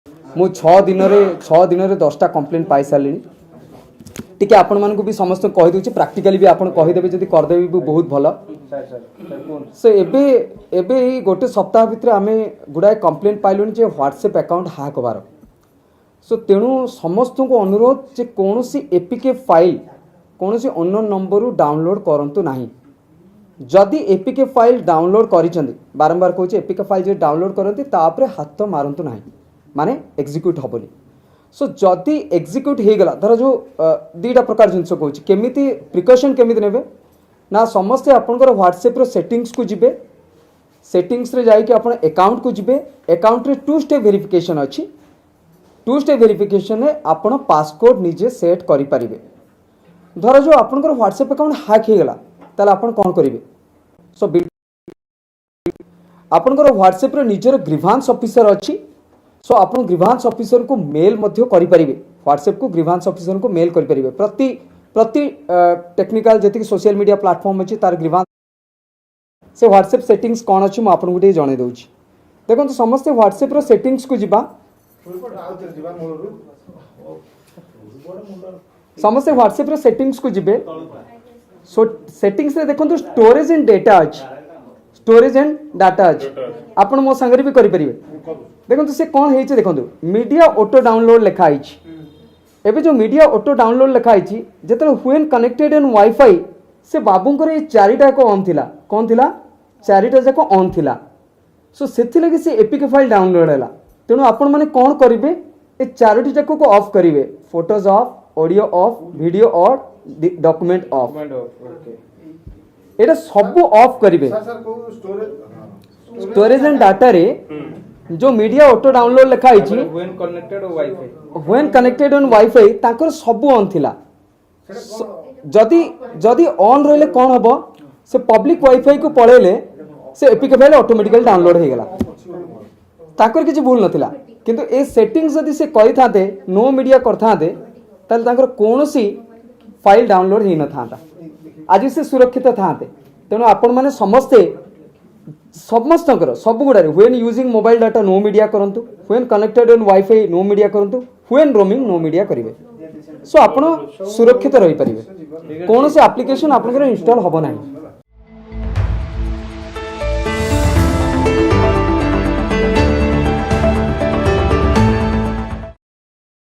मु 6 दिन रे 10टा कंप्लेंट पाई सारी टी आपण मानक भी समस्त कही दूची प्रैक्टिकली भी आपण कहीदेवे जदि करदेवी भी बहुत भल से एबे गोटे सप्ताह भितर आम गुड़ाए कंप्लेंट पाइलुनि जे व्हाट्सएप अकाउंट हैक होबार सो तेणु समस्त को अनुरोध जे कौन सी एपीके फाइल कौन सी अननोन नंबर डाउनलोड करंतु नाही जदि एपीके फाइल डाउनलोड करिसेंती बारंबार कहूँ एपीके फाइल जो डाउनलोड करती तापर हाथ मारंतु नाही माने एग्जीक्यूट हेनी सो जदि एग्जीक्यूट हो गला धर जो दीटा प्रकार जिनस कहूँ केमिति प्रिकॉशन केमिति नेबे ना समस्ते आपनकर व्हाट्सएप रो सेटिंग्स को जिबे सेटिंग्स रे जाई कि आपण अकाउंट को जिबे अकाउंट रे 2 स्टेप वेरिफिकेशन अछि 2 स्टेप वेरिफिकेशन में आपण पासकोड निजे सेट करि परिबे धर जो आपनकर व्हाट्सएप अकाउंट हैक हो गला ताले आपण कोन करिवे सो आपनकर व्हाट्सएप रे निजर ग्रीवांस ऑफिसर अछि सो आपण ग्रीवांस ऑफिसर को मेल मध्य करि परिबे व्हाट्सएप को ग्रीवांस ऑफिसर को मेल करि परिबे प्रति टेक्निकल जति सोशल मीडिया प्लेटफॉर्म अछि तार ग्रीवांस से व्हाट्सएप सेटिंग्स कोन अछि म आपन गुटे जणे दउछि देखो तो समस्त व्हाट्सएप रो सेटिंग्स को जिबा समस्त व्हाट्सएप रो सेटिंग्स को जिबे सो सेटिंग्स रे देखो तो स्टोरेज एंड डेटा अछि स्टोरेज एंड डाटा अछि आपण मो संगरे भी करि परिबे देखो तो से कोन हेछि देखो मीडिया ऑटो डाउनलोड लिखा आइछि एबे जो मीडिया ऑटो डाउनलोड लिखा आइछि जेते व्हेन कनेक्टेड इन वाईफाई से बाबूंकर ये चारिटा को ऑन थिला कोन थिला चारिटा जाको ऑन थिला सो सेथि लगे से एपीके फाइल डाउनलोड हैला तेनु आपण माने कोन करिवे ए चारोटी जाको को ऑफ करिवे photos of audio of video और डॉक्यूमेंट ऑफ एटा सब ऑफ करिवे स्टोरेज एंड डाटा रे जो मीडिया ऑटो डाउनलोड लिखा आइछि व्हेन कनेक्टेड ऑन वाईफाई ताकर सब ऑन थिला जदि ऑन रहले कौन हबो से पब्लिक वाईफाई को पळेले से एपीके फाइल ऑटोमेटिकली डाउनलोड हो गला ताकर किछि भूल नथिला किंतु ए सेटिंग्स जदि से करि थाते नो मीडिया करथाते ताल ताकर कोनोसी फाइल डाउनलोड हे न थाता आज से सुरक्षित थाते तेणु आपण माने समस्तकर सब गुड़ारे व्हेन यूजिंग मोबाइल डाटा नो मीडिया करंतु व्हेन कनेक्टेड ऑन वाईफाई नो मीडिया करंतु व्हेन रोमिंग नो मीडिया करिवे सो आपण सुरक्षित रही परिवे कौन से एप्लिकेशन आपनकर इंस्टॉल हबो नाही।